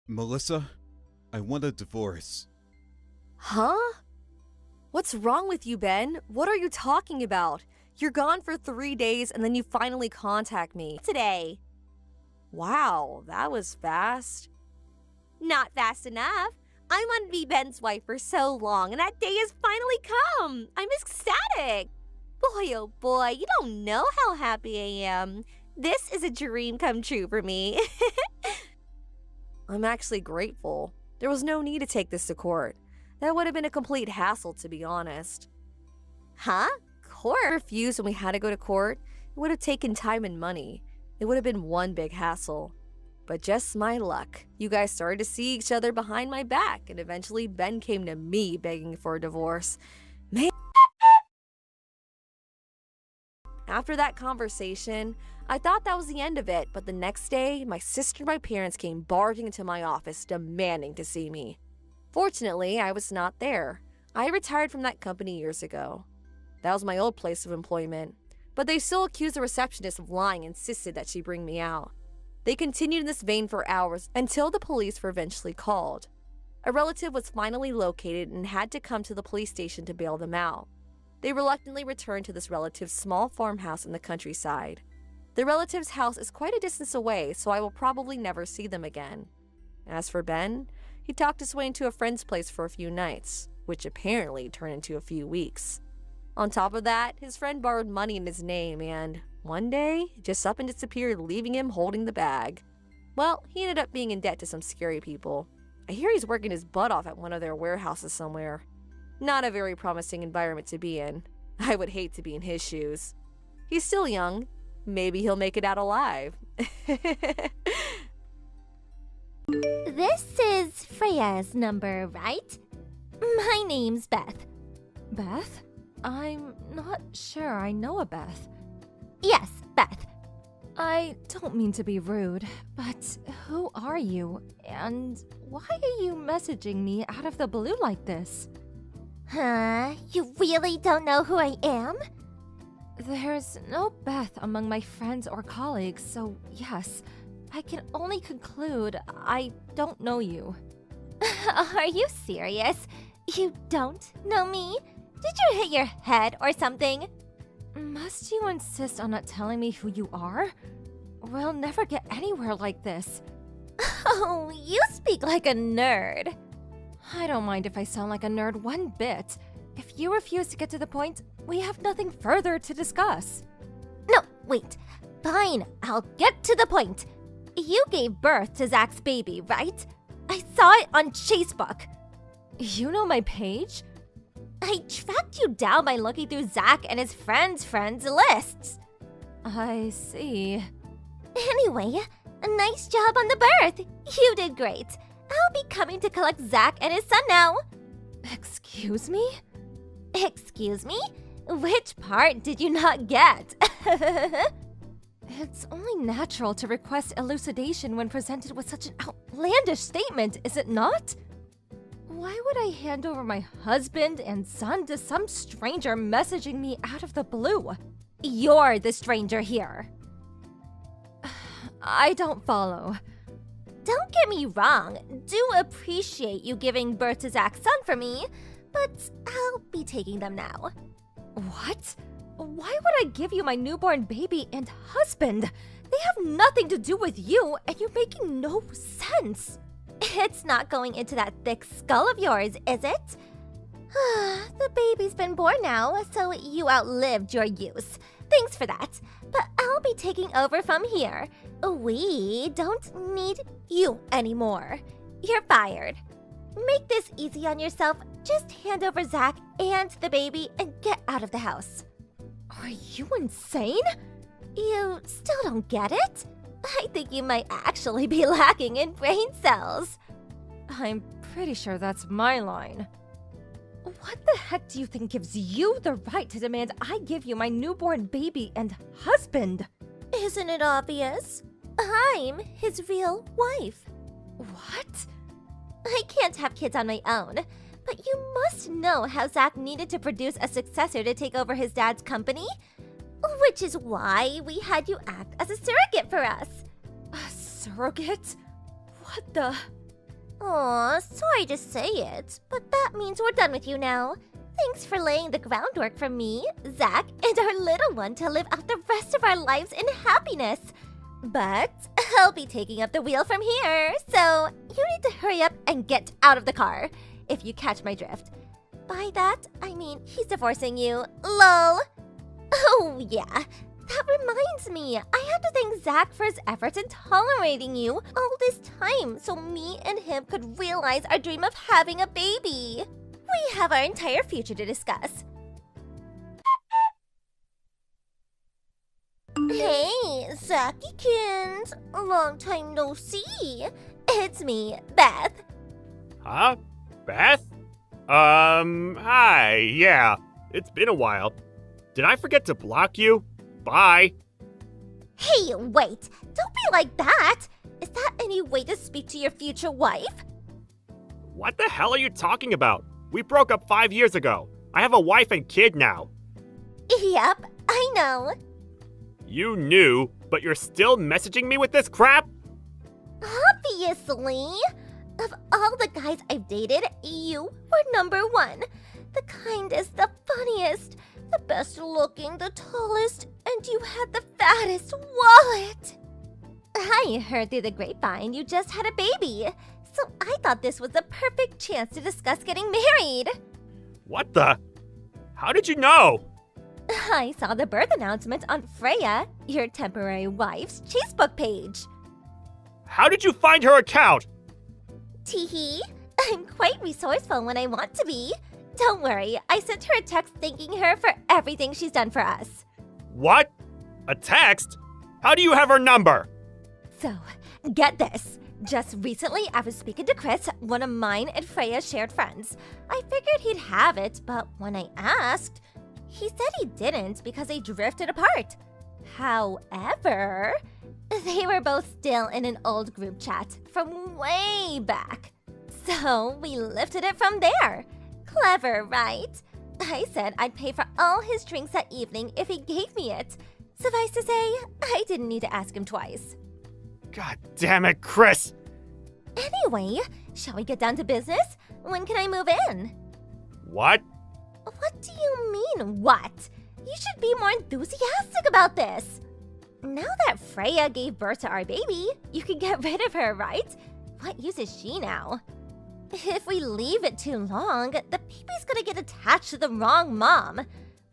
Melissa, I want a divorce. Huh? What's wrong with you, Ben? What are you talking about? You're gone for 3 days and then you finally contact me today. Wow, that was fast. Not fast enough. I wanted to be Ben's wife for so long and that day has finally come. I'm ecstatic. Boy, oh boy, you don't know how happy I am. This is a dream come true for me. I'm actually grateful. There was no need to take this to court. That would have been a complete hassle, to be honest. Huh? Court? I refused when we had to go to court. It would have taken time and money. It would have been one big hassle. But just my luck. You guys started to see each other behind my back, and eventually Ben came to me begging for a divorce. Man. After that conversation, I thought that was the end of it, but the next day, my sister and my parents came barging into my office demanding to see me. Fortunately, I was not there. I retired from that company years ago. That was my old place of employment, but they still accused the receptionist of lying and insisted that she bring me out. They continued in this vein for hours until the police were eventually called. A relative was finally located and had to come to the police station to bail them out. They reluctantly returned to this relative's small farmhouse in the countryside. The relative's house is quite a distance away, so I will probably never see them again. As for Ben, he talked his way into a friend's place for a few nights, which apparently turned into a few weeks. On top of that, his friend borrowed money in his name and, one day, just up and disappeared, leaving him holding the bag. Well, he ended up being in debt to some scary people. I hear he's working his butt off at one of their warehouses somewhere. Not a very promising environment to be in. I would hate to be in his shoes. He's still young. Maybe he'll make it out alive. This is Freya's number, right? My name's Beth. Beth? I'm not sure I know a Beth. Yes, Beth. I don't mean to be rude, but who are you? And why are you messaging me out of the blue like this? Huh? You really don't know who I am? There's no Beth among my friends or colleagues, so yes, I can only conclude I don't know you. Are you serious? You don't know me? Did you hit your head or something? Must you insist on not telling me who you are? We'll never get anywhere like this. Oh, you speak like a nerd. I don't mind if I sound like a nerd one bit. If you refuse to get to the point, we have nothing further to discuss. No, wait. Fine, I'll get to the point. You gave birth to Zach's baby, right? I saw it on Facebook. You know my page? I tracked you down by looking through Zach and his friends' lists. I see. Anyway, a nice job on the birth. You did great. I'll be coming to collect Zach and his son now. Excuse me? Excuse me? Which part did you not get? It's only natural to request elucidation when presented with such an outlandish statement, is it not? Why would I hand over my husband and son to some stranger messaging me out of the blue? You're the stranger here. I don't follow. Don't get me wrong, do appreciate you giving birth to Zach's son for me, but I'll be taking them now. What? Why would I give you my newborn baby and husband? They have nothing to do with you, and you're making no sense. It's not going into that thick skull of yours, is it? The baby's been born now, so you outlived your use. Thanks for that. But I'll be taking over from here. We don't need you anymore. You're fired. Make this easy on yourself. Just hand over Zach and the baby and get out of the house. Are you insane? You still don't get it? I think you might actually be lacking in brain cells. I'm pretty sure that's my line. What the heck do you think gives you the right to demand I give you my newborn baby and husband? Isn't it obvious? I'm his real wife. What? I can't have kids on my own, but you must know how Zach needed to produce a successor to take over his dad's company. Which is why we had you act as a surrogate for us. A surrogate? What the? Aw, sorry to say it, but that means we're done with you now. Thanks for laying the groundwork for me, Zach, and our little one to live out the rest of our lives in happiness. But I'll be taking up the wheel from here, so you need to hurry up and get out of the car, if you catch my drift. By that, I mean he's divorcing you. LOL. Oh, yeah. That reminds me, I had to thank Zach for his efforts in tolerating you all this time so me and him could realize our dream of having a baby. We have our entire future to discuss. Hey, Zachykins. Long time no see. It's me, Beth. Huh? Beth? Hi, yeah. It's been a while. Did I forget to block you? Bye. Hey, wait. Don't be like that. Is that any way to speak to your future wife? What the hell are you talking about? We broke up 5 years ago. I have a wife and kid now. Yep, I know. You knew, but you're still messaging me with this crap? Obviously. Of all the guys I've dated, you were number one. The kindest, the funniest, the best looking, the tallest, and you had the fattest wallet. I heard through the grapevine you just had a baby, so I thought this was the perfect chance to discuss getting married. What the? How did you know? I saw the birth announcement on Freya, your temporary wife's Facebook page. How did you find her account? Teehee, I'm quite resourceful when I want to be. Don't worry, I sent her a text thanking her for everything she's done for us. What? A text? How do you have her number? So, get this. Just recently, I was speaking to Chris, one of mine and Freya's shared friends. I figured he'd have it, but when I asked, he said he didn't because they drifted apart. However, they were both still in an old group chat from way back. So we lifted it from there. Clever, right? I said I'd pay for all his drinks that evening if he gave me it. Suffice to say, I didn't need to ask him twice. God damn it, Chris! Anyway, shall we get down to business? When can I move in? What? What do you mean, what? You should be more enthusiastic about this. Now that Freya gave birth to our baby, you can get rid of her, right? What use is she now? If we leave it too long, the baby's gonna get attached to the wrong mom.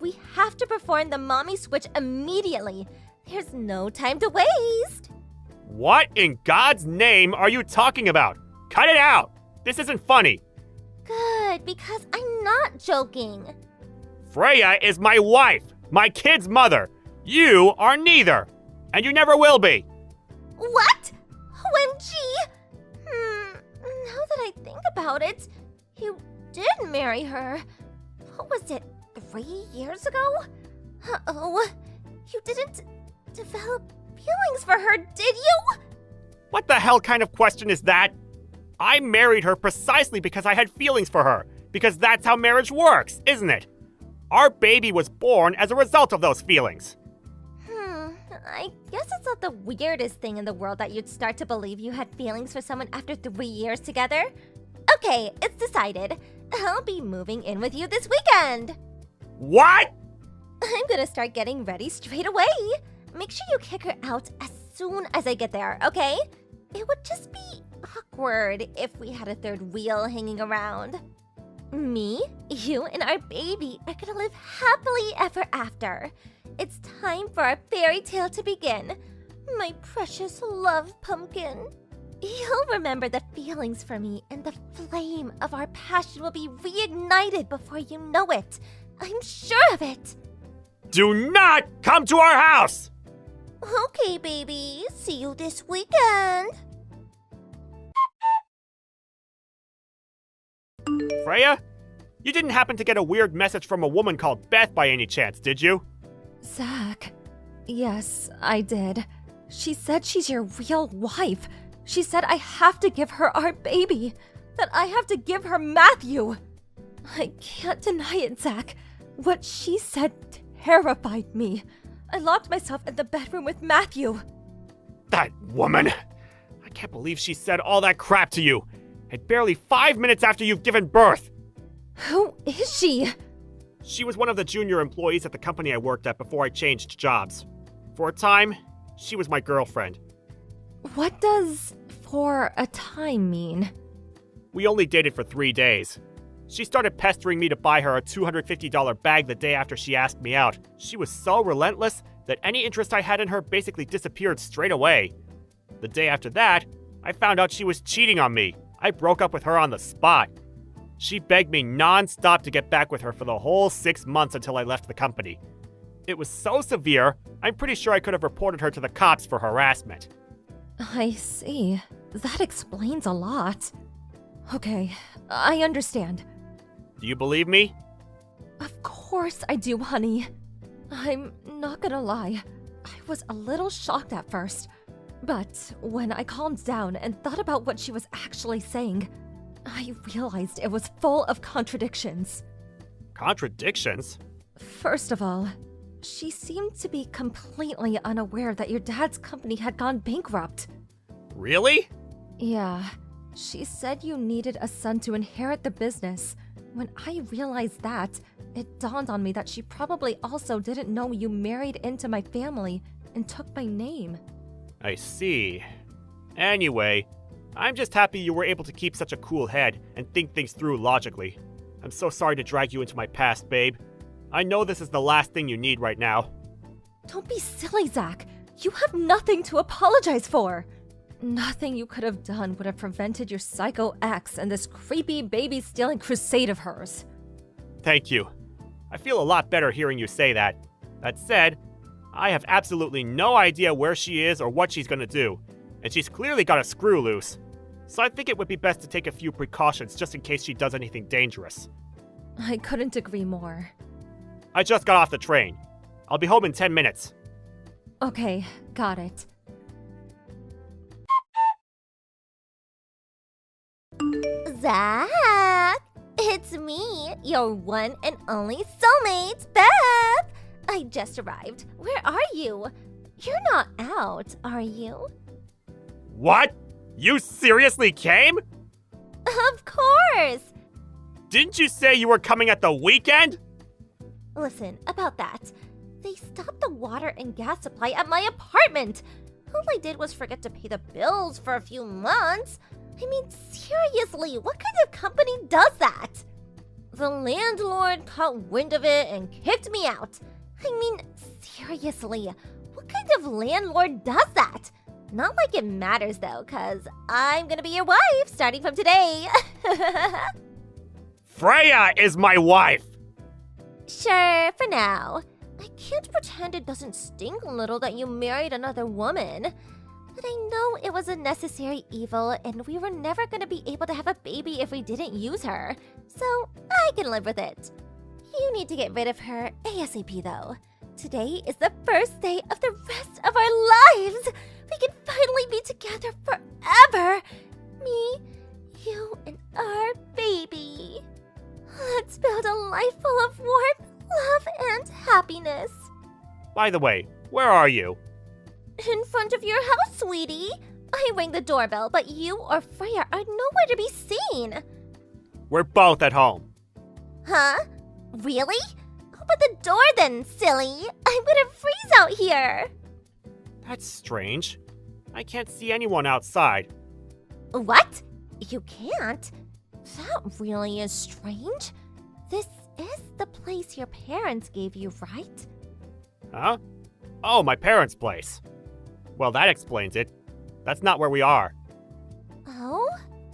We have to perform the mommy switch immediately. There's no time to waste. What in God's name are you talking about? Cut it out! This isn't funny. Good, because I'm not joking. Freya is my wife, my kid's mother. You are neither, and you never will be. What? OMG! Now that I think about it, you did marry her. What was it, 3 years ago? Uh-oh. You didn't develop feelings for her, did you? What the hell kind of question is that? I married her precisely because I had feelings for her, because that's how marriage works, isn't it? Our baby was born as a result of those feelings. I guess it's not the weirdest thing in the world that you'd start to believe you had feelings for someone after 3 years together. Okay, it's decided. I'll be moving in with you this weekend. What? I'm gonna start getting ready straight away. Make sure you kick her out as soon as I get there, okay? It would just be awkward if we had a third wheel hanging around. Me, you, and our baby are gonna live happily ever after. It's time for our fairy tale to begin. My precious love pumpkin. You'll remember the feelings for me, and the flame of our passion will be reignited before you know it. I'm sure of it. Do not come to our house! Okay, baby. See you this weekend. Freya? You didn't happen to get a weird message from a woman called Beth by any chance, did you? Zach. Yes, I did. She said she's your real wife. She said I have to give her our baby. That I have to give her Matthew. I can't deny it, Zach. What she said terrified me. I locked myself in the bedroom with Matthew. That woman! I can't believe she said all that crap to you. And barely 5 minutes after you've given birth! Who is she? She was one of the junior employees at the company I worked at before I changed jobs. For a time, she was my girlfriend. What does "for a time" mean? We only dated for 3 days. She started pestering me to buy her a $250 bag the day after she asked me out. She was so relentless that any interest I had in her basically disappeared straight away. The day after that, I found out she was cheating on me. I broke up with her on the spot. She begged me non-stop to get back with her for the whole 6 months until I left the company. It was so severe, I'm pretty sure I could have reported her to the cops for harassment. I see. That explains a lot. Okay, I understand. Do you believe me? Of course I do, honey. I'm not gonna lie. I was a little shocked at first. But when I calmed down and thought about what she was actually saying, I realized it was full of contradictions. Contradictions? First of all, she seemed to be completely unaware that your dad's company had gone bankrupt. Really? Yeah, she said you needed a son to inherit the business. When I realized that, it dawned on me that she probably also didn't know you married into my family and took my name. I see. Anyway, I'm just happy you were able to keep such a cool head and think things through logically. I'm so sorry to drag you into my past, babe. I know this is the last thing you need right now. Don't be silly, Zach. You have nothing to apologize for. Nothing you could have done would have prevented your psycho ex and this creepy baby-stealing crusade of hers. Thank you. I feel a lot better hearing you say that. That said, I have absolutely no idea where she is or what she's gonna do, and she's clearly got a screw loose. So I think it would be best to take a few precautions just in case she does anything dangerous. I couldn't agree more. I just got off the train. I'll be home in 10 minutes. Okay, got it. Zach! It's me, your one and only soulmate, Beth! I just arrived. Where are you? You're not out, are you? What? You seriously came? Of course! Didn't you say you were coming at the weekend? Listen, about that. They stopped the water and gas supply at my apartment. All I did was forget to pay the bills for a few months. I mean, seriously, what kind of company does that? The landlord caught wind of it and kicked me out. I mean, seriously, what kind of landlord does that? Not like it matters though, cause I'm gonna be your wife starting from today. Freya is my wife! Sure, for now. I can't pretend it doesn't stink a little that you married another woman. But I know it was a necessary evil, and we were never gonna be able to have a baby if we didn't use her. So I can live with it. You need to get rid of her ASAP though. Today is the first day of the rest of our lives! We can finally be together forever! Me, you, and our baby. Let's build a life full of warmth, love, and happiness. By the way, where are you? In front of your house, sweetie. I rang the doorbell, but you or Freya are nowhere to be seen. We're both at home. Huh? Really? Open the door then, silly. I'm gonna freeze out here. That's strange. I can't see anyone outside. What? You can't? That really is strange. This is the place your parents gave you, right? Huh? Oh, my parents' place. Well, that explains it. That's not where we are. Oh,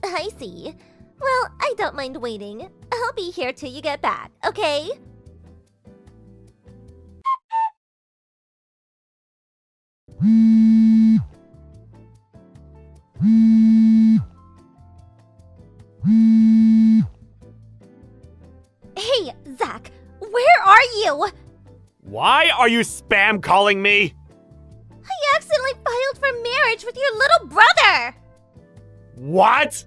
I see. Well, I don't mind waiting. I'll be here till you get back, okay? Hey, Zach, where are you? Why are you spam calling me? I accidentally filed for marriage with your little brother! What?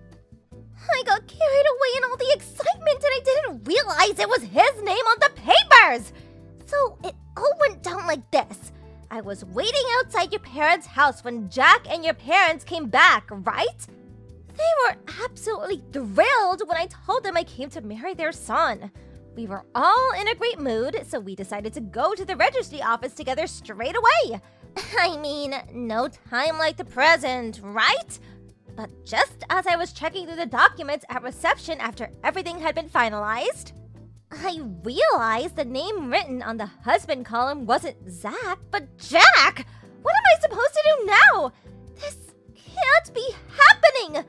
I got carried away in all the excitement and I didn't realize it was his name on the papers! So it all went down like this. I was waiting outside your parents' house when Jack and your parents came back, right? They were absolutely thrilled when I told them I came to marry their son. We were all in a great mood, so we decided to go to the registry office together straight away. I mean, no time like the present, right? But just as I was checking through the documents at reception after everything had been finalized, I realized the name written on the husband column wasn't Zach, but Jack! What am I supposed to do now? This can't be happening!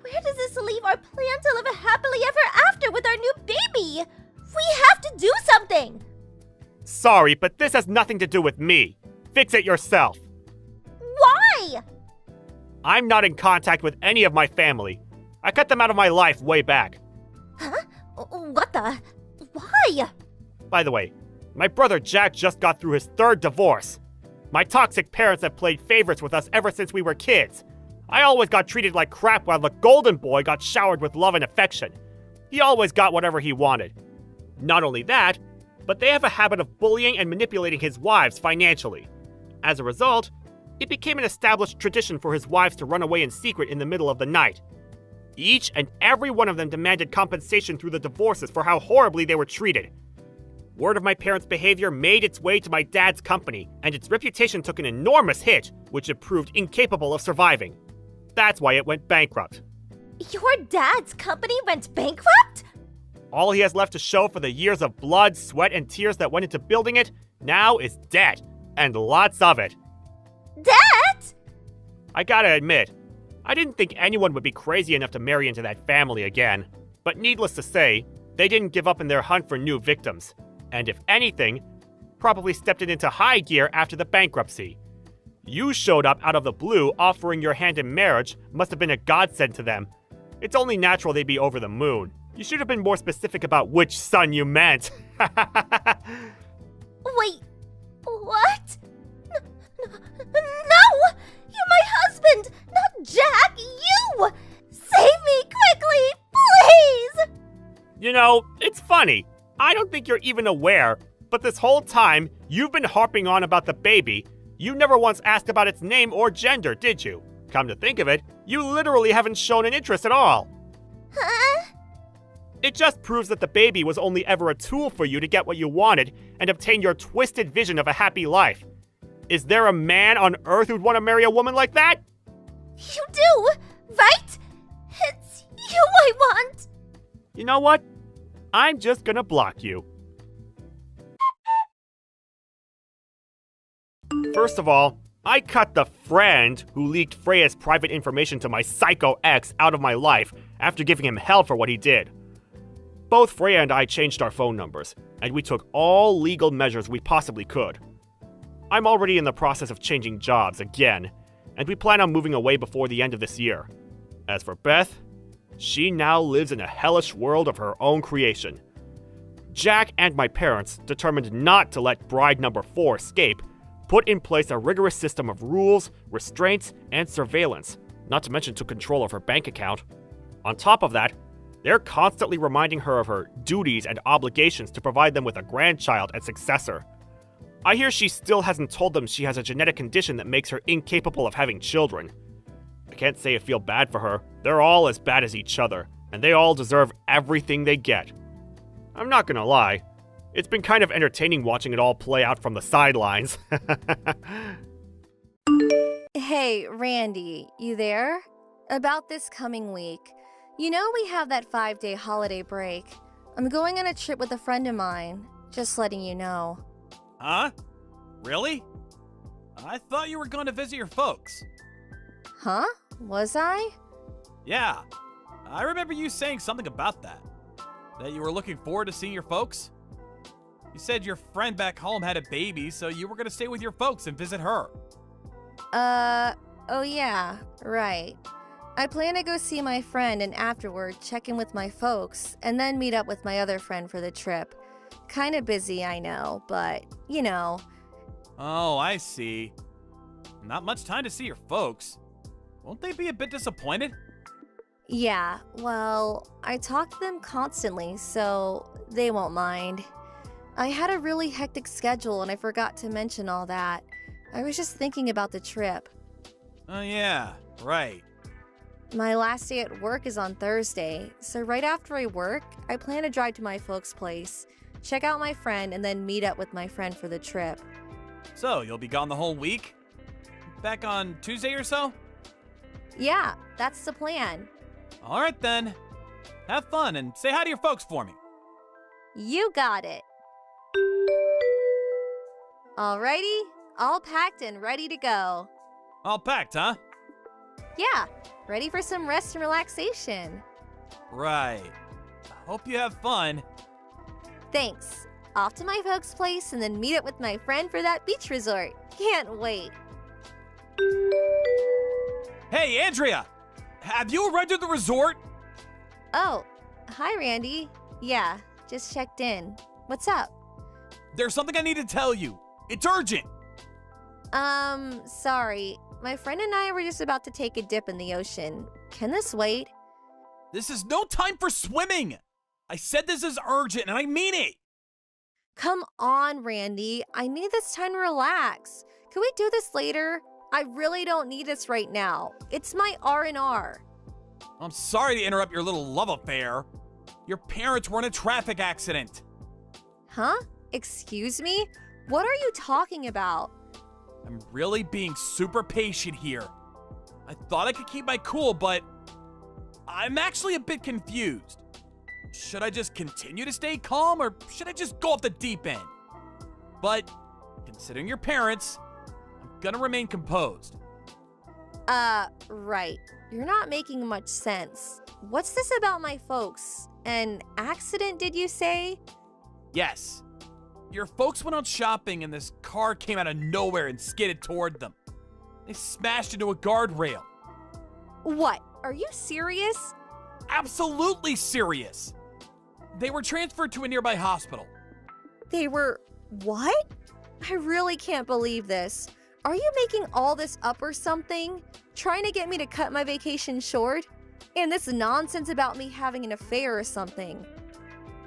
Where does this leave our plan to live happily ever after with our new baby? We have to do something! Sorry, but this has nothing to do with me. Fix it yourself. Why? I'm not in contact with any of my family. I cut them out of my life way back. Huh? What the? Why? By the way, my brother Jack just got through his 3rd divorce. My toxic parents have played favorites with us ever since we were kids. I always got treated like crap while the golden boy got showered with love and affection. He always got whatever he wanted. Not only that, but they have a habit of bullying and manipulating his wives financially. As a result, it became an established tradition for his wives to run away in secret in the middle of the night. Each and every one of them demanded compensation through the divorces for how horribly they were treated. Word of my parents' behavior made its way to my dad's company, and its reputation took an enormous hit, which it proved incapable of surviving. That's why it went bankrupt. Your dad's company went bankrupt? All he has left to show for the years of blood, sweat, and tears that went into building it now is debt, and lots of it. Debt? I gotta admit, I didn't think anyone would be crazy enough to marry into that family again. But needless to say, they didn't give up in their hunt for new victims. And if anything, probably stepped it into high gear after the bankruptcy. You showed up out of the blue offering your hand in marriage must have been a godsend to them. It's only natural they'd be over the moon. You should have been more specific about which son you meant. Wait, what? No! You're my husband, not Jack! You! Save me quickly, please! You know, it's funny. I don't think you're even aware, but this whole time, you've been harping on about the baby. You never once asked about its name or gender, did you? Come to think of it, you literally haven't shown an interest at all. Huh? It just proves that the baby was only ever a tool for you to get what you wanted and obtain your twisted vision of a happy life. Is there a man on earth who'd want to marry a woman like that? You do, right? It's you I want. You know what? I'm just gonna block you. First of all, I cut the friend who leaked Freya's private information to my psycho ex out of my life after giving him hell for what he did. Both Freya and I changed our phone numbers, and we took all legal measures we possibly could. I'm already in the process of changing jobs again, and we plan on moving away before the end of this year. As for Beth, she now lives in a hellish world of her own creation. Jack and my parents, determined not to let bride number 4 escape, put in place a rigorous system of rules, restraints, and surveillance, not to mention took control of her bank account. On top of that, they're constantly reminding her of her duties and obligations to provide them with a grandchild and successor. I hear she still hasn't told them she has a genetic condition that makes her incapable of having children. I can't say I feel bad for her. They're all as bad as each other, and they all deserve everything they get. I'm not gonna lie, it's been kind of entertaining watching it all play out from the sidelines. Hey, Randy, you there? About this coming week. You know we have that 5-day holiday break. I'm going on a trip with a friend of mine. Just letting you know. Huh? Really? I thought you were going to visit your folks. Huh? Was I? Yeah. I remember you saying something about that. That you were looking forward to seeing your folks? You said your friend back home had a baby, so you were going to stay with your folks and visit her. Oh yeah, right. I plan to go see my friend and afterward check in with my folks and then meet up with my other friend for the trip. Kinda busy, I know, but, you know. Oh, I see. Not much time to see your folks. Won't they be a bit disappointed? Yeah, well, I talk to them constantly, so they won't mind. I had a really hectic schedule and I forgot to mention all that. I was just thinking about the trip. Oh yeah, right. My last day at work is on Thursday, so right after I work, I plan to drive to my folks' place, check out my friend, and then meet up with my friend for the trip. So, you'll be gone the whole week? Back on Tuesday or so? Yeah, that's the plan. All right then. Have fun and say hi to your folks for me. You got it. Alrighty, all packed and ready to go. All packed, huh? Yeah, ready for some rest and relaxation. Right. I hope you have fun. Thanks. Off to my folks' place and then meet up with my friend for that beach resort. Can't wait. Hey, Andrea! Have you arrived at the resort? Oh, hi, Randy. Yeah, just checked in. What's up? There's something I need to tell you. It's urgent. Sorry. My friend and I were just about to take a dip in the ocean. Can this wait? This is no time for swimming. I said this is urgent and I mean it. Come on, Randy. I need this time to relax. Can we do this later? I really don't need this right now. It's my R&R. I'm sorry to interrupt your little love affair. Your parents were in a traffic accident. Huh? Excuse me? What are you talking about? I'm really being super patient here. I thought I could keep my cool, but I'm actually a bit confused. Should I just continue to stay calm or should I just go off the deep end? But considering your parents, I'm gonna remain composed. Right. You're not making much sense. What's this about my folks? An accident, did you say? Yes. Your folks went out shopping and this car came out of nowhere and skidded toward them. They smashed into a guardrail. What? Are you serious? Absolutely serious. They were transferred to a nearby hospital. They were... what? I really can't believe this. Are you making all this up or something? Trying to get me to cut my vacation short? And this nonsense about me having an affair or something.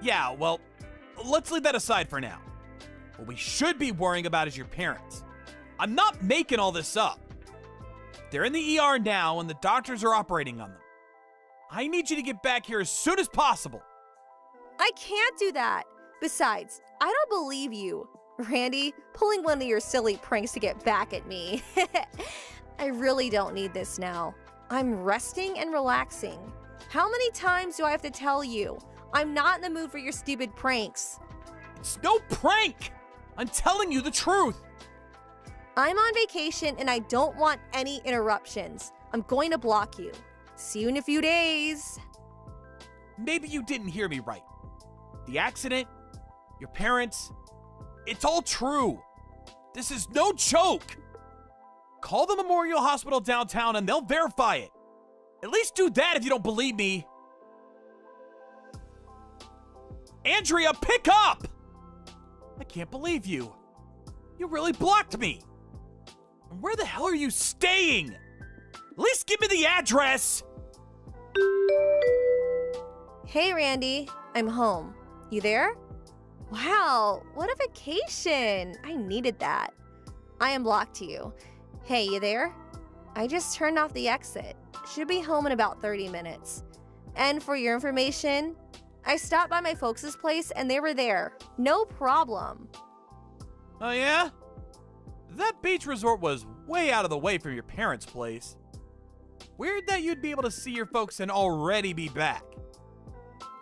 Yeah, well, let's leave that aside for now. What we should be worrying about is your parents. I'm not making all this up. They're in the ER now and the doctors are operating on them. I need you to get back here as soon as possible. I can't do that. Besides, I don't believe you. Randy, pulling one of your silly pranks to get back at me. I really don't need this now. I'm resting and relaxing. How many times do I have to tell you? I'm not in the mood for your stupid pranks. It's no prank! I'm telling you the truth. I'm on vacation and I don't want any interruptions. I'm going to block you. See you in a few days. Maybe you didn't hear me right. The accident, your parents, it's all true. This is no joke. Call the Memorial Hospital downtown and they'll verify it. At least do that if you don't believe me. Andrea, pick up! I can't believe you. You really blocked me. And where the hell are you staying? At least give me the address. Hey, Randy. I'm home. You there? Wow, what a vacation. I needed that. I unblocked you. Hey, you there? I just turned off the exit. Should be home in about 30 minutes. And for your information, I stopped by my folks' place and they were there. No problem. Oh yeah? That beach resort was way out of the way from your parents' place. Weird that you'd be able to see your folks and already be back.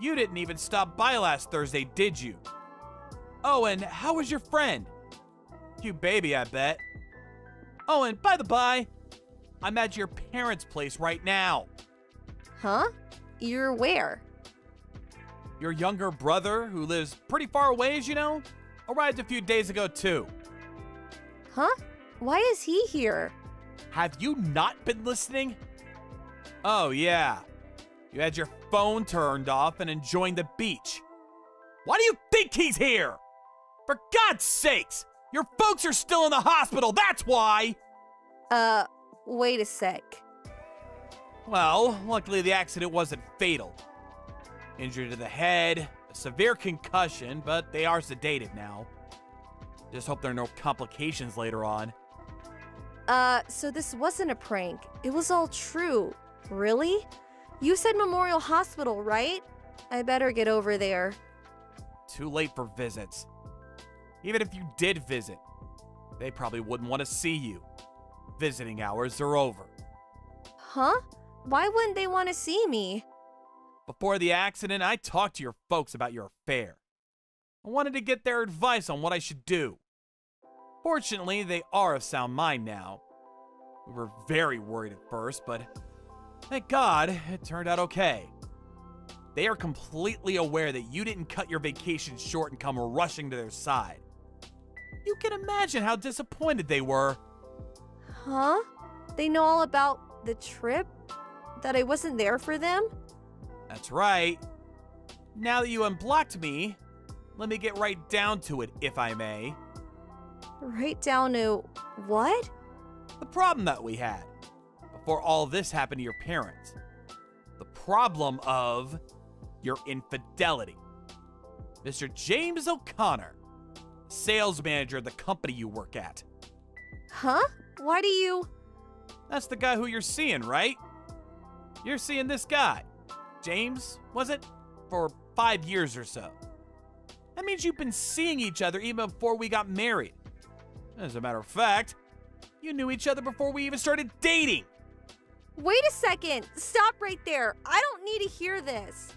You didn't even stop by last Thursday, did you? Oh, and how was your friend? Cute baby, I bet. Oh, and by the by, I'm at your parents' place right now. Huh? You're where? Your younger brother, who lives pretty far away, as you know, arrived a few days ago too. Huh? Why is he here? Have you not been listening? Oh, yeah. You had your phone turned off and enjoying the beach. Why do you think he's here? For God's sakes! Your folks are still in the hospital, that's why! Wait a sec. Well, luckily the accident wasn't fatal. Injury to the head, a severe concussion, but they are sedated now. Just hope there are no complications later on. So this wasn't a prank. It was all true. Really? You said Memorial Hospital, right? I better get over there. Too late for visits. Even if you did visit, they probably wouldn't want to see you. Visiting hours are over. Huh? Why wouldn't they want to see me? Before the accident, I talked to your folks about your affair. I wanted to get their advice on what I should do. Fortunately, they are of sound mind now. We were very worried at first, but thank God it turned out okay. They are completely aware that you didn't cut your vacation short and come rushing to their side. You can imagine how disappointed they were. Huh? They know all about the trip? That I wasn't there for them? That's right. Now that you unblocked me, let me get right down to it, if I may. Right down to what? The problem that we had before all this happened to your parents. The problem of your infidelity. Mr. James O'Connor, sales manager of the company you work at. Huh? Why do you... That's the guy who you're seeing, right? You're seeing this guy, James, was it? For 5 years or so. That means you've been seeing each other even before we got married. As a matter of fact, you knew each other before we even started dating. Wait a second! Stop right there! I don't need to hear this!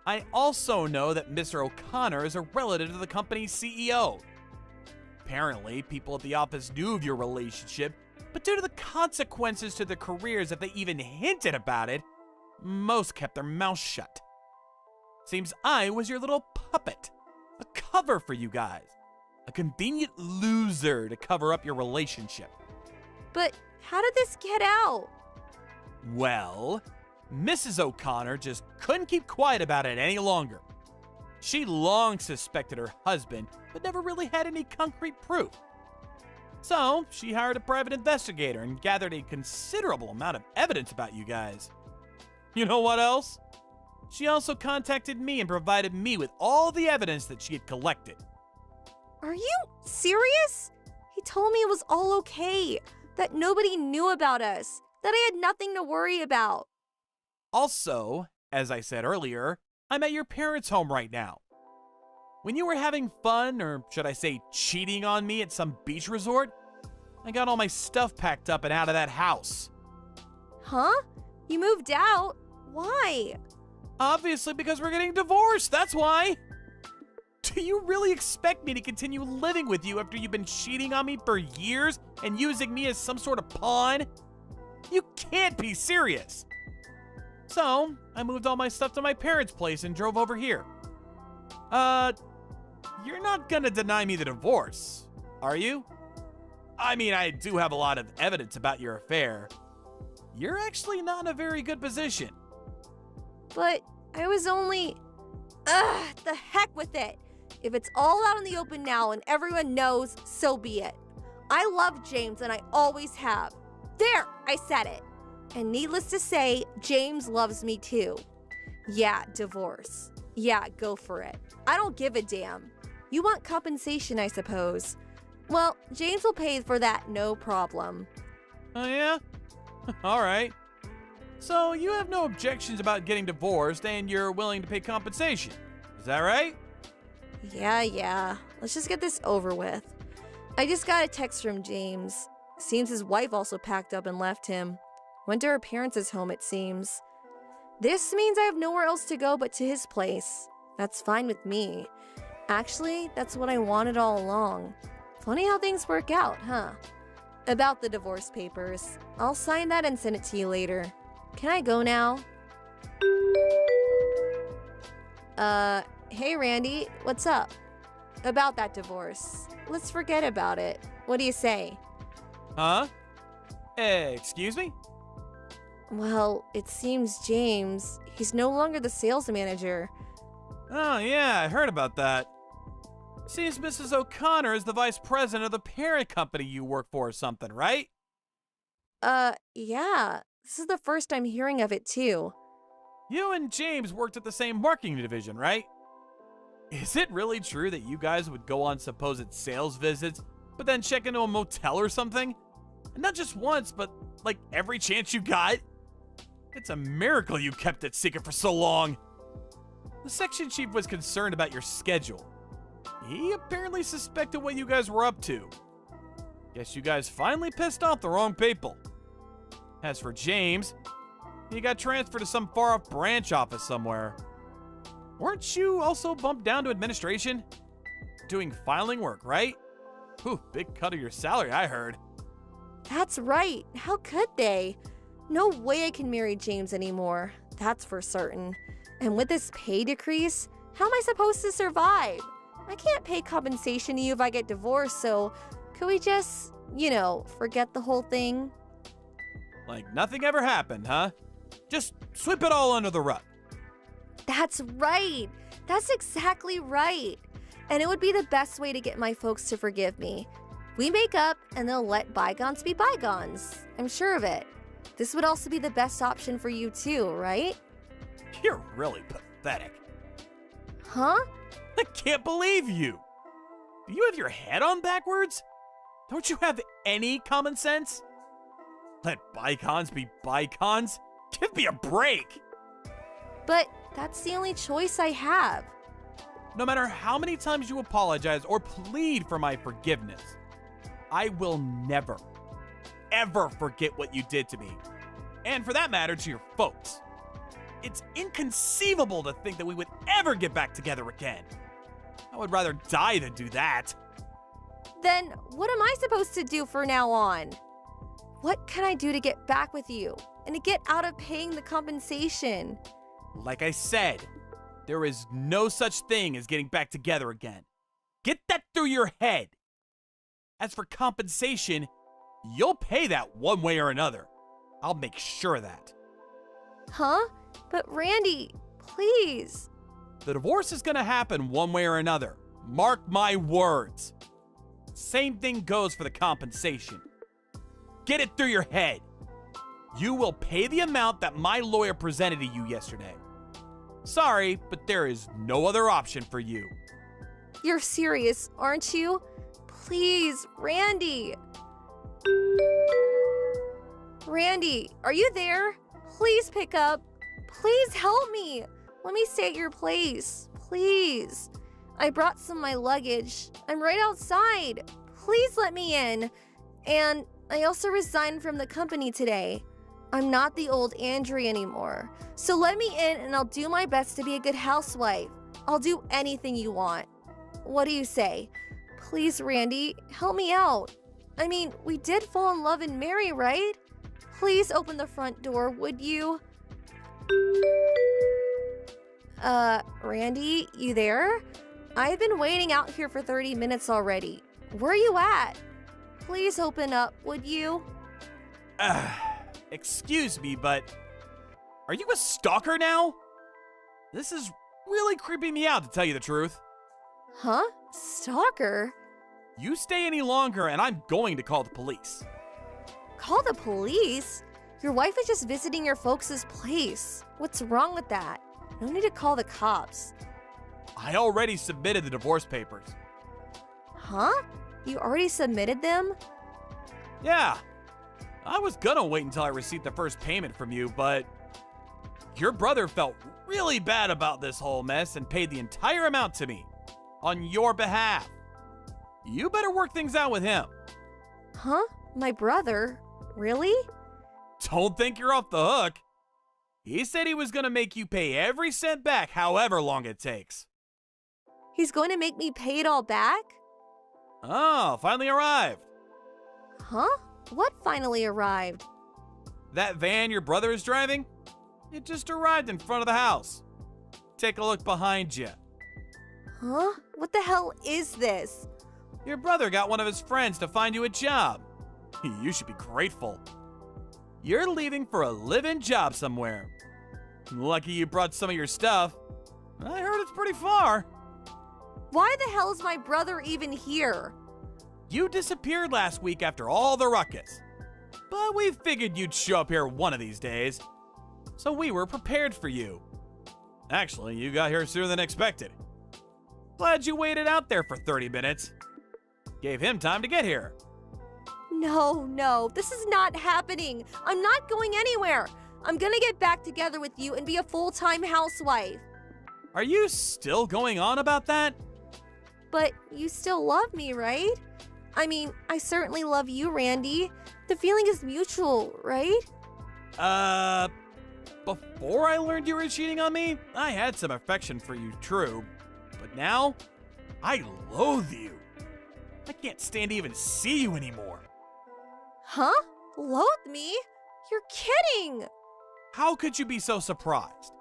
I also know that Mr. O'Connor is a relative of the company's CEO. Apparently, people at the office knew of your relationship, but due to the consequences to their careers if they even hinted about it, most kept their mouths shut. Seems I was your little puppet, a cover for you guys, a convenient loser to cover up your relationship. But how did this get out? Well, Mrs. O'Connor just couldn't keep quiet about it any longer. She long suspected her husband, but never really had any concrete proof. So, she hired a private investigator and gathered a considerable amount of evidence about you guys. You know what else? She also contacted me and provided me with all the evidence that she had collected. Are you serious? He told me it was all okay, that nobody knew about us, that I had nothing to worry about. Also, as I said earlier, I'm at your parents' home right now. When you were having fun, or should I say cheating on me at some beach resort, I got all my stuff packed up and out of that house. Huh? You moved out? Why? Obviously because we're getting divorced, that's why. Do you really expect me to continue living with you after you've been cheating on me for years and using me as some sort of pawn? You can't be serious. So, I moved all my stuff to my parents' place and drove over here. You're not gonna deny me the divorce, are you? I mean, I do have a lot of evidence about your affair. You're actually not in a very good position. But I was only... the heck with it. If it's all out in the open now and everyone knows, so be it. I love James and I always have. There, I said it. And needless to say, James loves me too. Yeah, divorce. Yeah, go for it. I don't give a damn. You want compensation, I suppose. Well, James will pay for that, no problem. Oh yeah? All right. So you have no objections about getting divorced and you're willing to pay compensation. Is that right? Yeah. Let's just get this over with. I just got a text from James. Seems his wife also packed up and left him. Went to her parents' home, it seems. This means I have nowhere else to go but to his place. That's fine with me. Actually, that's what I wanted all along. Funny how things work out, huh? About the divorce papers. I'll sign that and send it to you later. Can I go now? Hey Randy, what's up? About that divorce. Let's forget about it. What do you say? Huh? Excuse me? Well, it seems James, he's no longer the sales manager. Oh yeah, I heard about that. Seems Mrs. O'Connor is the vice president of the parent company you work for or something, right? Yeah. This is the first I'm hearing of it too. You and James worked at the same marketing division, right? Is it really true that you guys would go on supposed sales visits, but then check into a motel or something? And not just once, but like every chance you got? It's a miracle you kept it secret for so long. The section chief was concerned about your schedule. He apparently suspected what you guys were up to. Guess you guys finally pissed off the wrong people. As for James, he got transferred to some far-off branch office somewhere. Weren't you also bumped down to administration? Doing filing work, right? Whew, big cut of your salary, I heard. That's right. How could they? No way I can marry James anymore. That's for certain. And with this pay decrease, how am I supposed to survive? I can't pay compensation to you if I get divorced, so could we just, forget the whole thing? Like nothing ever happened, huh? Just sweep it all under the rug. That's right. That's exactly right. And it would be the best way to get my folks to forgive me. We make up and they'll let bygones be bygones. I'm sure of it. This would also be the best option for you too, right? You're really pathetic. Huh? I can't believe you. Do you have your head on backwards? Don't you have any common sense? Let bygones be bygones? Give me a break. But that's the only choice I have. No matter how many times you apologize or plead for my forgiveness, I will never, ever forget what you did to me. And for that matter, to your folks. It's inconceivable to think that we would ever get back together again. I would rather die than do that. Then what am I supposed to do from now on? What can I do to get back with you and to get out of paying the compensation? Like I said, there is no such thing as getting back together again. Get that through your head. As for compensation, you'll pay that one way or another. I'll make sure of that. Huh? But Randy, please. The divorce is gonna happen one way or another. Mark my words. Same thing goes for the compensation. Get it through your head. You will pay the amount that my lawyer presented to you yesterday. Sorry, but there is no other option for you. You're serious, aren't you? Please, Randy. Randy, are you there? Please pick up. Please help me. Let me stay at your place. Please. I brought some of my luggage. I'm right outside. Please let me in. And I also resigned from the company today. I'm not the old Andrea anymore. So let me in and I'll do my best to be a good housewife. I'll do anything you want. What do you say? Please, Randy, help me out. I mean, we did fall in love and marry, right? Please open the front door, would you? Randy, you there? I've been waiting out here for 30 minutes already. Where are you at? Please open up, would you? Excuse me, but are you a stalker now? This is really creeping me out, to tell you the truth. Huh? Stalker? You stay any longer and I'm going to call the police. Call the police? Your wife is just visiting your folks' place. What's wrong with that? No need to call the cops. I already submitted the divorce papers. Huh? You already submitted them? Yeah. I was gonna wait until I received the first payment from you, but your brother felt really bad about this whole mess and paid the entire amount to me on your behalf. You better work things out with him. Huh? My brother? Really? Don't think you're off the hook. He said he was gonna make you pay every cent back, however long it takes. He's going to make me pay it all back? Oh, finally arrived. Huh? What finally arrived? That van your brother is driving? It just arrived in front of the house. Take a look behind you. Huh? What the hell is this? Your brother got one of his friends to find you a job. You should be grateful. You're leaving for a live-in job somewhere. Lucky you brought some of your stuff. I heard it's pretty far. Why the hell is my brother even here? You disappeared last week after all the ruckus. But we figured you'd show up here one of these days. So we were prepared for you. Actually, you got here sooner than expected. Glad you waited out there for 30 minutes. Gave him time to get here. No, this is not happening. I'm not going anywhere. I'm gonna get back together with you and be a full-time housewife. Are you still going on about that? But you still love me, right? I mean, I certainly love you, Randy. The feeling is mutual, right? Before I learned you were cheating on me, I had some affection for you, true. But now, I loathe you. I can't stand to even see you anymore. Huh? Loathe me? You're kidding! How could you be so surprised?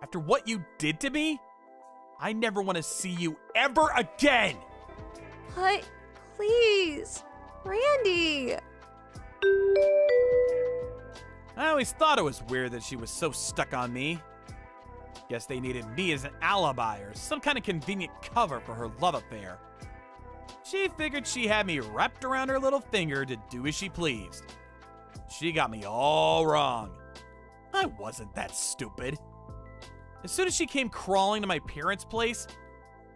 After what you did to me, I never want to see you ever again! But, please, Randy. I always thought it was weird that she was so stuck on me. Guess they needed me as an alibi or some kind of convenient cover for her love affair. She figured she had me wrapped around her little finger to do as she pleased. She got me all wrong. I wasn't that stupid. As soon as she came crawling to my parents' place,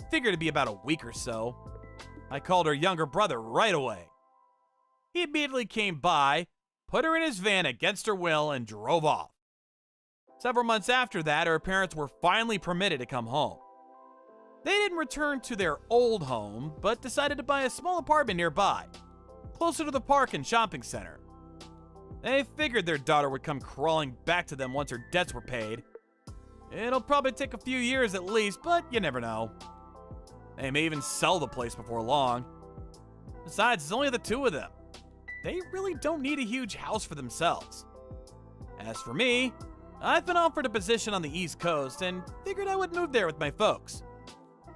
figured it'd be about a week or so, I called her younger brother right away. He immediately came by, put her in his van against her will, and drove off. Several months after that, her parents were finally permitted to come home. They didn't return to their old home, but decided to buy a small apartment nearby, closer to the park and shopping center. They figured their daughter would come crawling back to them once her debts were paid. It'll probably take a few years at least, but you never know. They may even sell the place before long. Besides, it's only the two of them. They really don't need a huge house for themselves. As for me, I've been offered a position on the East Coast and figured I would move there with my folks.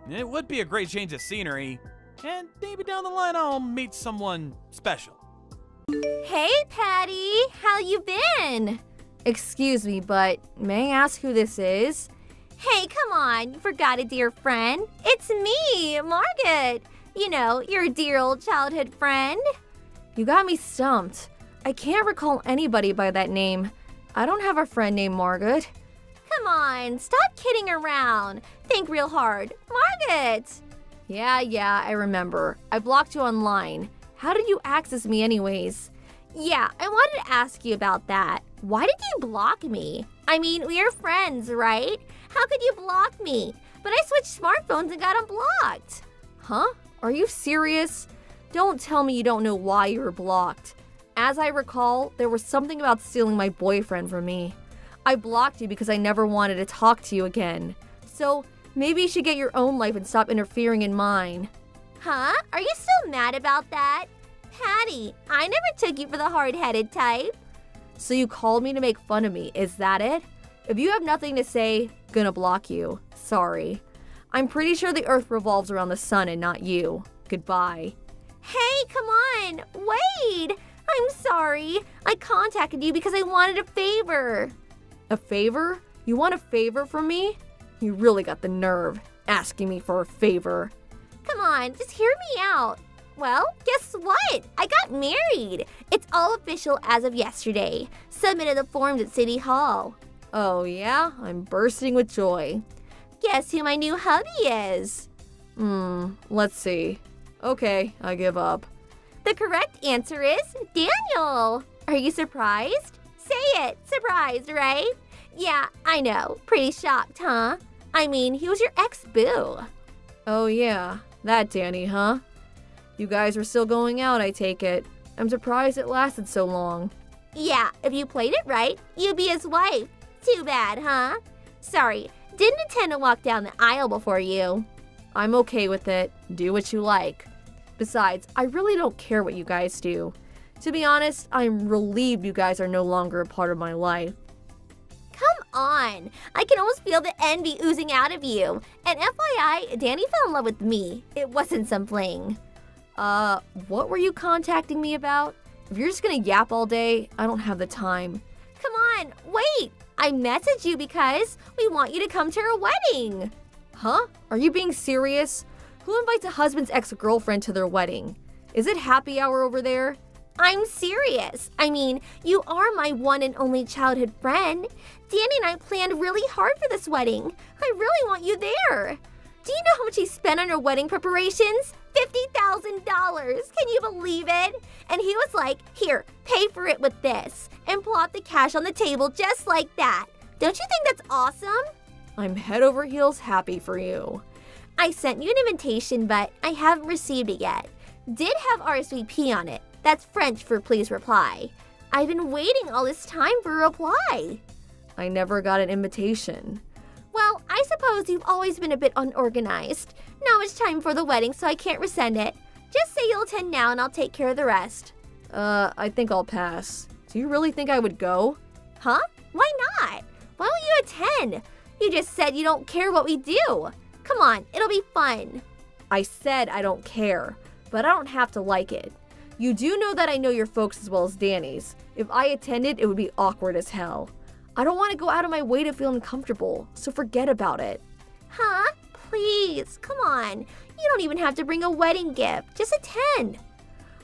It would be a great change of scenery, and maybe down the line I'll meet someone special. Hey, Patty, how you been? Excuse me, but may I ask who this is? Hey, come on, you forgot a dear friend. It's me, Margaret. You know, your dear old childhood friend. You got me stumped. I can't recall anybody by that name. I don't have a friend named Margaret. Come on, stop kidding around. Think real hard. Margaret! Yeah, I remember. I blocked you online. How did you access me anyways? Yeah, I wanted to ask you about that. Why did you block me? I mean, we are friends, right? How could you block me? But I switched smartphones and got unblocked. Huh? Are you serious? Don't tell me you don't know why you were blocked. As I recall, there was something about stealing my boyfriend from me. I blocked you because I never wanted to talk to you again. So maybe you should get your own life and stop interfering in mine. Huh? Are you still mad about that? Patty, I never took you for the hard-headed type. So you called me to make fun of me, is that it? If you have nothing to say, gonna block you. Sorry. I'm pretty sure the earth revolves around the sun and not you. Goodbye. Hey, come on, wait! I'm sorry. I contacted you because I wanted a favor. A favor? You want a favor from me? You really got the nerve, asking me for a favor. Come on, just hear me out. Well, guess what? I got married. It's all official as of yesterday. Submitted the forms at City Hall. Oh yeah? I'm bursting with joy. Guess who my new hubby is? Let's see. Okay, I give up. The correct answer is Daniel. Are you surprised? Say it. Surprised, right? Yeah, I know. Pretty shocked, huh? I mean, he was your ex-boo. Oh yeah, that Danny, huh? You guys were still going out, I take it. I'm surprised it lasted so long. Yeah, if you played it right, you'd be his wife. Too bad, huh? Sorry, didn't intend to walk down the aisle before you. I'm okay with it. Do what you like. Besides, I really don't care what you guys do. To be honest, I'm relieved you guys are no longer a part of my life. Come on. I can almost feel the envy oozing out of you. And FYI, Danny fell in love with me. It wasn't some fling. What were you contacting me about? If you're just gonna yap all day, I don't have the time. Come on, wait. I messaged you because we want you to come to our wedding. Huh? Are you being serious? Who invites a husband's ex-girlfriend to their wedding? Is it happy hour over there? I'm serious. I mean, you are my one and only childhood friend. Danny and I planned really hard for this wedding. I really want you there. Do you know how much he spent on our wedding preparations? $50,000. Can you believe it? And he was like, here, pay for it with this. And plop the cash on the table just like that. Don't you think that's awesome? I'm head over heels happy for you. I sent you an invitation, but I haven't received it yet. Did have RSVP on it. That's French for please reply. I've been waiting all this time for a reply. I never got an invitation. Well, I suppose you've always been a bit unorganized. Now it's time for the wedding, so I can't resend it. Just say you'll attend now and I'll take care of the rest. I think I'll pass. Do you really think I would go? Huh? Why not? Why won't you attend? You just said you don't care what we do. Come on, it'll be fun. I said I don't care, but I don't have to like it. You do know that I know your folks as well as Danny's. If I attended, it would be awkward as hell. I don't want to go out of my way to feel uncomfortable, so forget about it. Huh? Please, come on. You don't even have to bring a wedding gift. Just attend.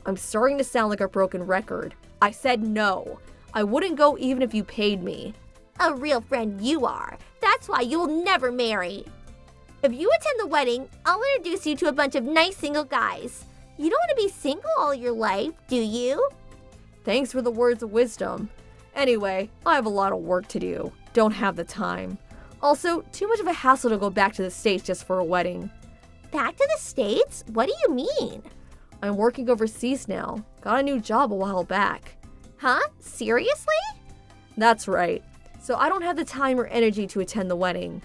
I'm starting to sound like a broken record. I said no. I wouldn't go even if you paid me. A real friend you are. That's why you'll never marry. If you attend the wedding, I'll introduce you to a bunch of nice single guys. You don't want to be single all your life, do you? Thanks for the words of wisdom. Anyway, I have a lot of work to do. Don't have the time. Also, too much of a hassle to go back to the States just for a wedding. Back to the States? What do you mean? I'm working overseas now. Got a new job a while back. Huh? Seriously? That's right. So I don't have the time or energy to attend the wedding.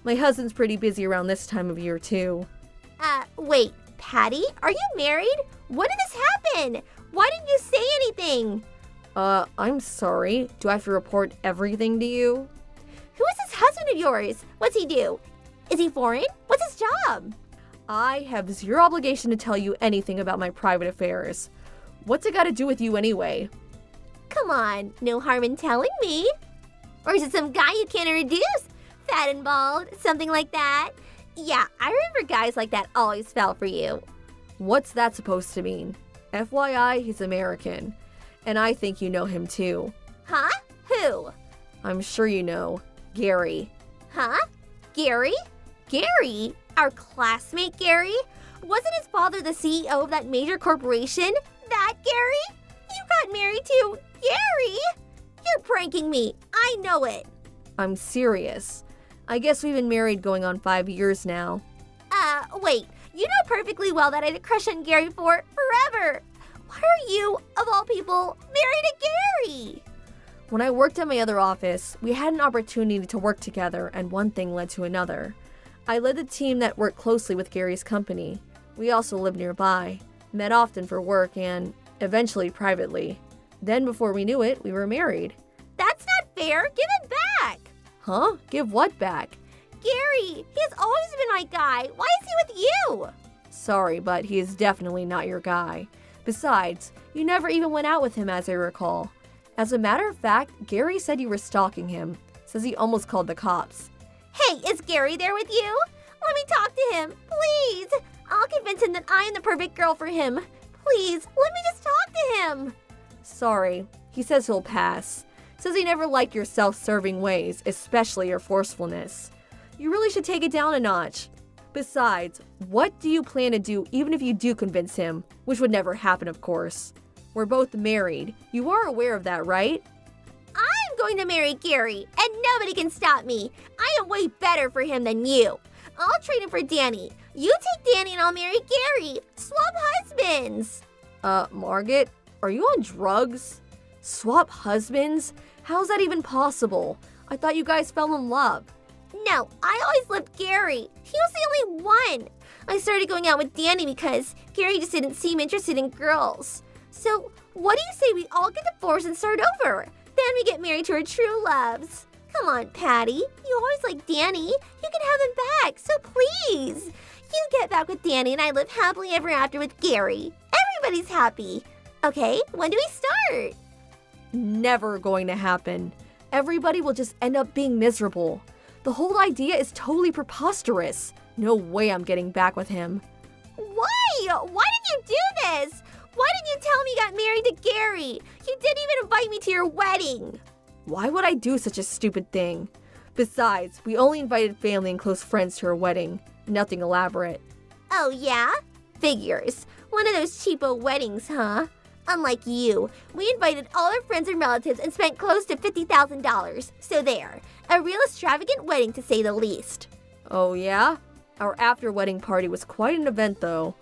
My husband's pretty busy around this time of year too. Wait, Patty? Are you married? When did this happen? Why didn't you say anything? I'm sorry. Do I have to report everything to you? Who is this husband of yours? What's he do? Is he foreign? What's his job? I have zero obligation to tell you anything about my private affairs. What's it got to do with you anyway? Come on, no harm in telling me. Or is it some guy you can't introduce? Fat and bald, something like that? Yeah, I remember guys like that always fell for you. What's that supposed to mean? FYI, he's American. And I think you know him too. Huh? Who? I'm sure you know. Gary. Huh? Gary? Gary? Our classmate Gary? Wasn't his father the CEO of that major corporation? That Gary? You got married to Gary? You're pranking me. I know it. I'm serious. I guess we've been married going on 5 years now. Wait. You know perfectly well that I had a crush on Gary for forever. Why are you, of all people, married to Gary? When I worked at my other office, we had an opportunity to work together, and one thing led to another. I led the team that worked closely with Gary's company. We also lived nearby, met often for work, and eventually privately. Then before we knew it, we were married. That's not fair. Give it back. Huh? Give what back? Gary, he's always been my guy. Why is he with you? Sorry, but he is definitely not your guy. Besides, you never even went out with him as I recall. As a matter of fact, Gary said you were stalking him. Says he almost called the cops. Hey, is Gary there with you? Let me talk to him, please. I'll convince him that I am the perfect girl for him. Please, let me just talk to him. Sorry, he says he'll pass. Says he never liked your self-serving ways, especially your forcefulness. You really should take it down a notch. Besides, what do you plan to do even if you do convince him? Which would never happen, of course. We're both married. You are aware of that, right? I'm going to marry Gary, and nobody can stop me. I am way better for him than you. I'll trade him for Danny. You take Danny and I'll marry Gary. Swap husbands. Margaret, are you on drugs? Swap husbands? How's that even possible? I thought you guys fell in love. No, I always loved Gary. He was the only one. I started going out with Danny because Gary just didn't seem interested in girls. So, what do you say we all get divorced and start over? Then we get married to our true loves. Come on, Patty. You always liked Danny. You can have him back, so please. You get back with Danny and I live happily ever after with Gary. Everybody's happy. Okay, when do we start? Never going to happen. Everybody will just end up being miserable. The whole idea is totally preposterous. No way I'm getting back with him. Why? Why did you do this? Why didn't you tell me you got married to Gary? You didn't even invite me to your wedding. Why would I do such a stupid thing? Besides, we only invited family and close friends to our wedding. nothing elaborate. Oh, yeah? Figures. One of those cheapo weddings, huh? Unlike you, we invited all our friends and relatives and spent close to $50,000. So there, a real extravagant wedding to say the least. Oh yeah? Our after-wedding party was quite an event though.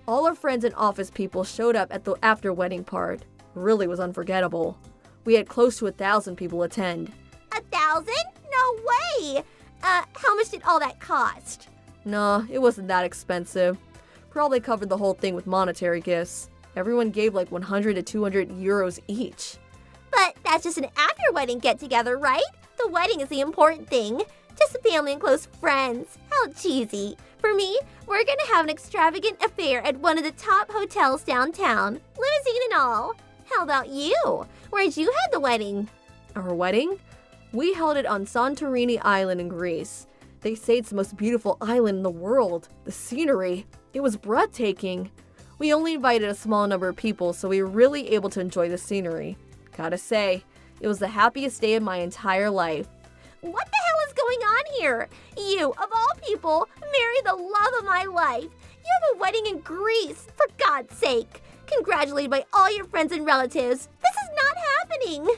All our friends and office people showed up at the after-wedding part. Really was unforgettable. We had close to 1,000 people attend. 1,000? No way! How much did all that cost? Nah, it wasn't that expensive. Probably covered the whole thing with monetary gifts. Everyone gave like 100 to 200 euros each. But that's just an after-wedding get-together, right? The wedding is the important thing. Just the family and close friends. How cheesy. For me, we're gonna have an extravagant affair at one of the top hotels downtown. Limousine and all. How about you? Where'd you have the wedding? Our wedding? We held it on Santorini Island in Greece. They say it's the most beautiful island in the world. The scenery, it was breathtaking. We only invited a small number of people, so we were really able to enjoy the scenery. Gotta say, it was the happiest day of my entire life. What the hell is going on here? You, of all people, marry the love of my life. You have a wedding in Greece, for God's sake. Congratulated by all your friends and relatives. This is not happening.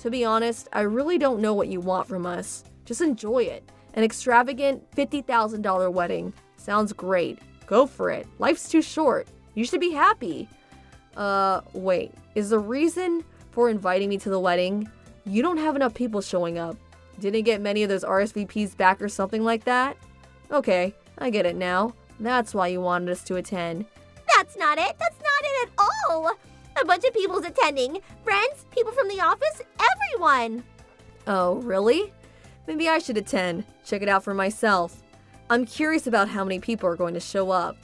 To be honest, I really don't know what you want from us. Just enjoy it. An extravagant $50,000 wedding. Sounds great. Go for it. Life's too short. You should be happy. Wait. Is the reason for inviting me to the wedding you don't have enough people showing up? Didn't get many of those RSVPs back or something like that? Okay, I get it now. That's why you wanted us to attend. That's not it. That's not it at all. A bunch of people's attending. Friends, people from the office, everyone. Oh, really? Maybe I should attend. Check it out for myself. I'm curious about how many people are going to show up.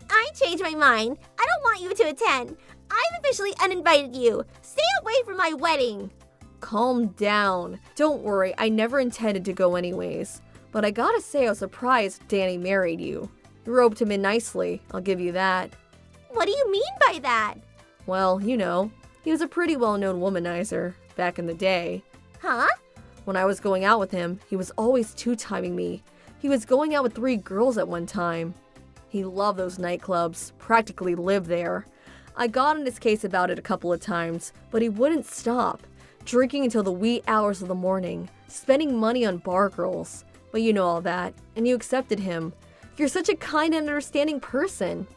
I changed my mind. I don't want you to attend. I've officially uninvited you. Stay away from my wedding. Calm down. Don't worry, I never intended to go anyways. But I gotta say I was surprised Danny married you. You roped him in nicely, I'll give you that. What do you mean by that? Well, you know, he was a pretty well-known womanizer back in the day. Huh? When I was going out with him, he was always two-timing me. He was going out with 3 girls at one time. He loved those nightclubs, practically lived there. I got in his case about it a couple of times, but he wouldn't stop. Drinking until the wee hours of the morning, spending money on bar girls. But you know all that, and you accepted him. You're such a kind and understanding person.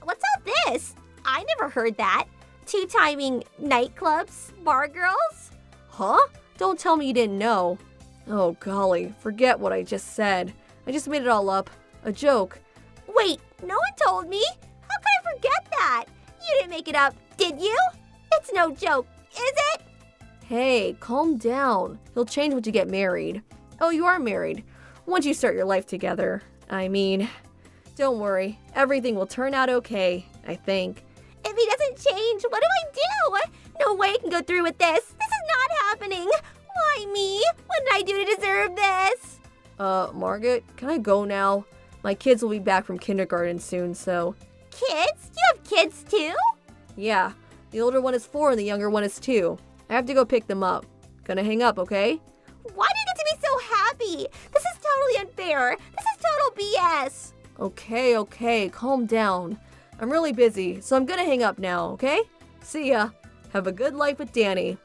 What's all this? I never heard that. Two-timing nightclubs, bar girls? Huh? Don't tell me you didn't know. Oh golly, forget what I just said. I just made it all up. A joke. Wait, no one told me. How could I forget that? You didn't make it up, did you? It's no joke, is it? Hey, calm down. He'll change once you get married. Oh, you are married. Once you start your life together. I mean, don't worry. Everything will turn out okay, I think. If he doesn't change, what do I do? No way I can go through with this. This is not happening. Why me? What did I do to deserve this? Margaret, can I go now? My kids will be back from kindergarten soon, so... Kids? You have kids too? Yeah. The older one is 4 and the younger one is 2. I have to go pick them up. Gonna hang up, okay? Why do you get to be so happy? This is totally unfair. This is total BS. Okay, calm down. I'm really busy, so I'm gonna hang up now, okay? See ya. Have a good life with Danny.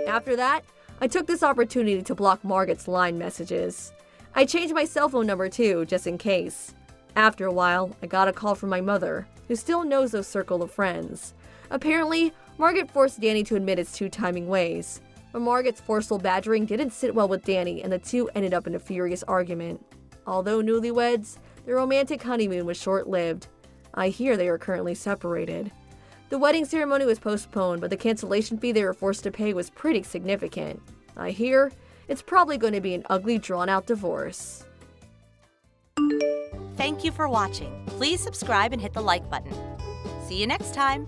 After that, I took this opportunity to block Margaret's line messages. I changed my cell phone number too, just in case. After a while, I got a call from my mother, who still knows those circle of friends. Apparently, Margaret forced Danny to admit his two-timing ways. But Margaret's forceful badgering didn't sit well with Danny, and the two ended up in a furious argument. Although newlyweds, their romantic honeymoon was short-lived. I hear they are currently separated. The wedding ceremony was postponed, but the cancellation fee they were forced to pay was pretty significant. I hear it's probably going to be an ugly, drawn-out divorce. Thank you for watching. Please subscribe and hit the like button. See you next time.